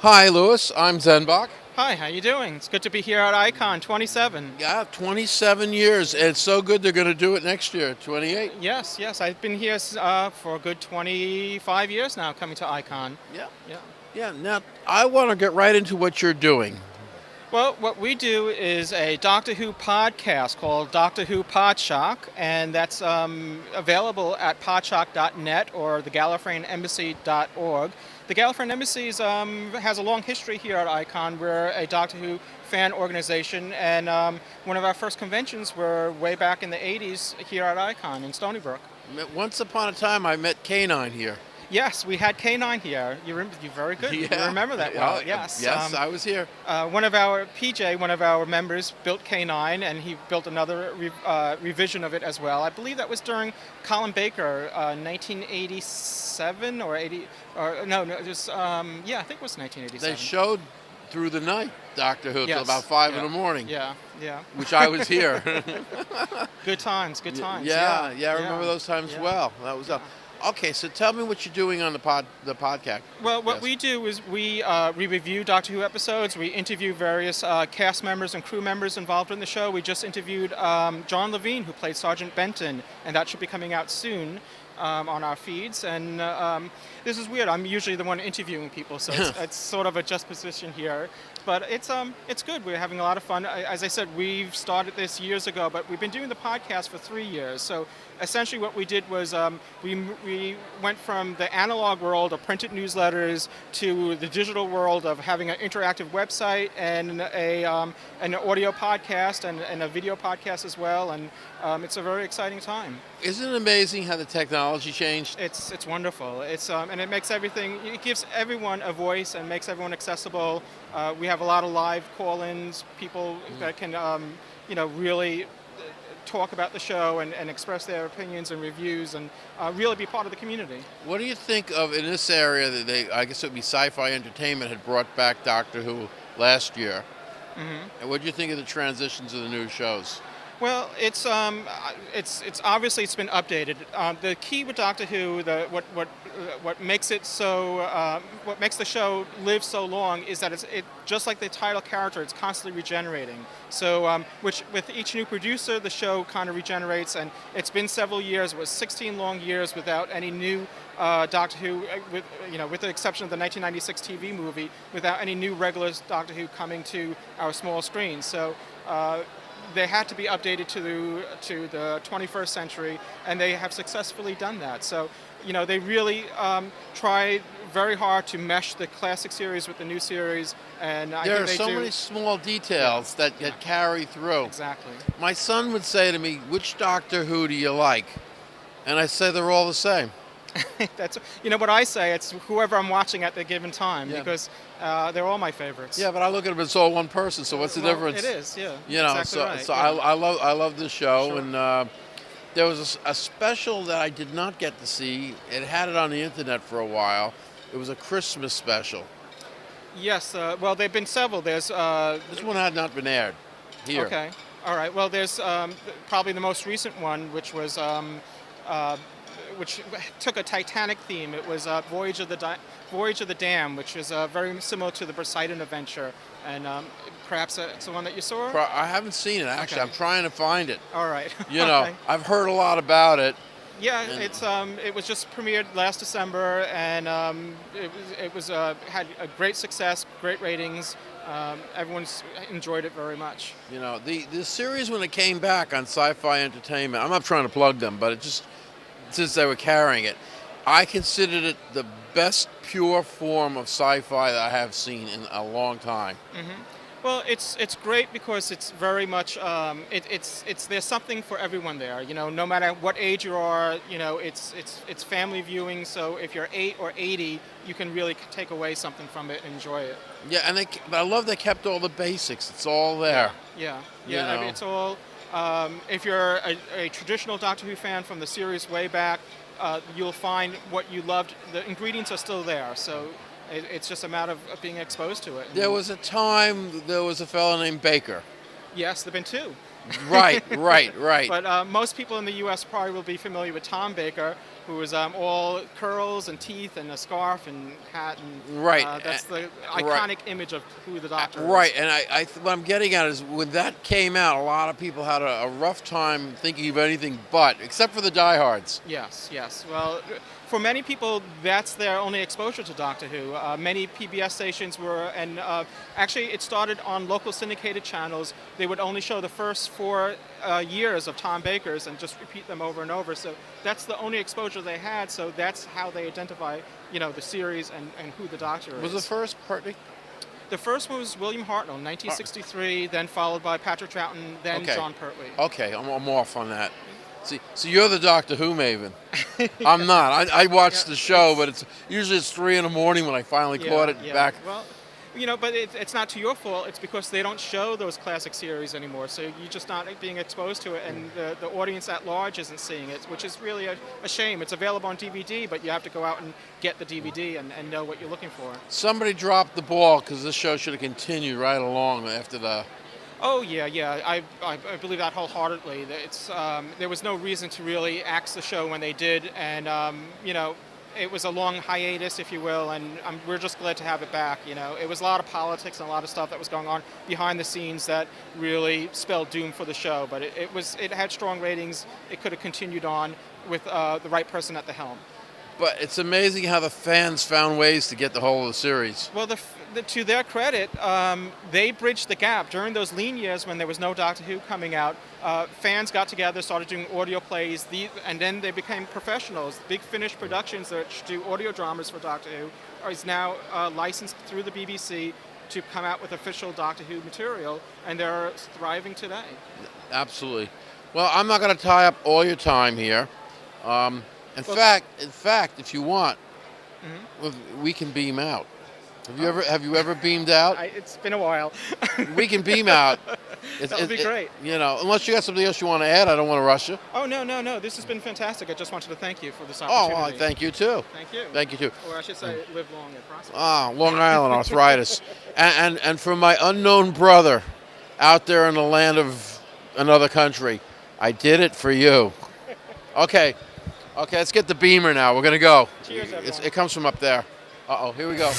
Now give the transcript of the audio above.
Hi, Lewis. I'm Zenbach. Hi, how you doing? It's good to be here at Icon 27. Yeah, 27 years. And it's so good they're going to do it next year, 28. Yes, I've been here for a good 25 years now, coming to Icon. Yeah. Yeah. Yeah. Now, I want to get right into what you're doing. Well, what we do is a Doctor Who podcast called Doctor Who Podshack, and that's available at podshack.net or the Gallifreyanembassy.org. The Gallifreyan Embassy has a long history here at Icon. We're a Doctor Who fan organization, and one of our first conventions were way back in the 80s here at Icon in Stony Brook. Once upon a time, I met K9 here. Yes, we had K9 here. You're very good. Yeah. You remember that well. Yes. Yes, I was here. One of our members, built K9, and he built another revision of it as well. I believe that was during Colin Baker, 1987 or 80, or no, it was, I think it was 1987. They showed through the night Doctor Who till Yes. about 5 in Yeah. the morning. Yeah. Which I was here. Good times. Yeah, I remember those times Yeah. well. That was Okay, so tell me what you're doing on the podcast. Well, what Yes. we do is we review Doctor Who episodes. We interview various cast members and crew members involved in the show. We just interviewed John Levine, who played Sergeant Benton, and that should be coming out soon on our feeds. And this is weird. I'm usually the one interviewing people, so it's sort of a juxtaposition here. But it's good. We're having a lot of fun. As I said, we've started this years ago, but we've been doing the podcast for 3 years. So essentially what we did was we went from the analog world of printed newsletters to the digital world of having an interactive website and an audio podcast and a video podcast as well. And it's a very exciting time. Isn't it amazing how the technology changed? It's wonderful. And it makes everything. It gives everyone a voice and makes everyone accessible. We have a lot of live call-ins, people that can really talk about the show and express their opinions and reviews and really be part of the community. What do you think of in this area that I guess it would be Sci-Fi Entertainment had brought back Doctor Who last year? Mm-hmm. And what do you think of the transitions of the new shows? Well, it's obviously it's been updated. The key with Doctor Who, what makes it so, what makes the show live so long is that it just like the title character, it's constantly regenerating. So, which with each new producer, the show kind of regenerates, and it's been several years. It was 16 long years without any new Doctor Who, with the exception of the 1996 TV movie, without any new regular Doctor Who coming to our small screens. So. They had to be updated to the 21st century, and they have successfully done that. So, they really tried very hard to mesh the classic series with the new series, and there are so many small details that carry through. Exactly. My son would say to me, "Which Doctor Who do you like?" And I say they're all the same. That's what I say. It's whoever I'm watching at the given time because they're all my favorites. Yeah, but I look at them as all one person. So what's the difference? It is, yeah. Exactly right. So yeah. I love this show, Sure. and there was a special that I did not get to see. It had it on the internet for a while. It was a Christmas special. Yes. Well, there've been several. There's This one had not been aired here. Okay. All right. Well, there's probably the most recent one, which was. Which took a Titanic theme. It was Voyage of the Dam, which is very similar to the Poseidon adventure, and perhaps it's the one that you saw. I haven't seen it actually. Okay. I'm trying to find it. All right. Okay. I've heard a lot about it. Yeah, it was just premiered last December, and it was had a great success, great ratings. Everyone's enjoyed it very much. The series when it came back on Sci-Fi Entertainment. I'm not trying to plug them, but it just. Since they were carrying it, I considered it the best pure form of sci-fi that I have seen in a long time. Mm-hmm. Well, it's great because it's very much it's there's something for everyone there. No matter what age you are, it's family viewing. So if you're 8 or 80, you can really take away something from it and enjoy it. Yeah, but I love they kept all the basics. It's all there. Yeah. I mean, it's all. If you're a traditional Doctor Who fan from the series way back, you'll find what you loved. The ingredients are still there, so it's just a matter of being exposed to it. There was a time there was a fellow named Baker. Yes, there've been two. Right, right, right. But most people in the U.S. probably will be familiar with Tom Baker, who was all curls and teeth and a scarf and hat, and Right. that's the Right. iconic image of who the Doctor Right, is. and what I'm getting at is when that came out, a lot of people had a rough time thinking of anything but, except for the diehards. Yes, yes. Well, for many people, that's their only exposure to Doctor Who. Many PBS stations were, and actually, it started on local syndicated channels. They would only show the first 4 years of Tom Baker's and just repeat them over and over. So that's the only exposure they had. So that's how they identify, the series and who the Doctor is. Was the first part? The first one was William Hartnell, 1963, then followed by Patrick Troughton, then Okay. John Pertwee. Okay, I'm off on that. See, so you're the Doctor Who maven. I'm not. I watch the show, but it's 3 in the morning when I finally caught it back. Well, but it's not to your fault. It's because they don't show those classic series anymore. So you're just not being exposed to it, and the audience at large isn't seeing it, which is really a shame. It's available on DVD, but you have to go out and get the DVD and know what you're looking for. Somebody dropped the ball because this show should have continued right along after the. Oh yeah. I believe that wholeheartedly. There was no reason to really axe the show when they did, and it was a long hiatus, if you will, and we're just glad to have it back. It was a lot of politics and a lot of stuff that was going on behind the scenes that really spelled doom for the show. But it had strong ratings. It could have continued on with the right person at the helm. But it's amazing how the fans found ways to get the whole of the series. Well, to their credit, they bridged the gap. During those lean years when there was no Doctor Who coming out, fans got together, started doing audio plays, and then they became professionals. Big Finish Productions that do audio dramas for Doctor Who is now licensed through the BBC to come out with official Doctor Who material, and they're thriving today. Absolutely. Well, I'm not going to tie up all your time here. In fact, if you want, we can beam out. Have you ever beamed out? It's been a while. We can beam out. That would be great. Unless you got something else you want to add, I don't want to rush you. Oh, no. This has been fantastic. I just wanted to thank you for this Oh, opportunity. well, thank you too. Thank you. Thank you too. Or I should say, live long and prosper. Long Island arthritis, and for my unknown brother out there in the land of another country, I did it for you. Okay, let's get the beamer now. We're gonna go. Cheers, everyone. It comes from up there. Here we go.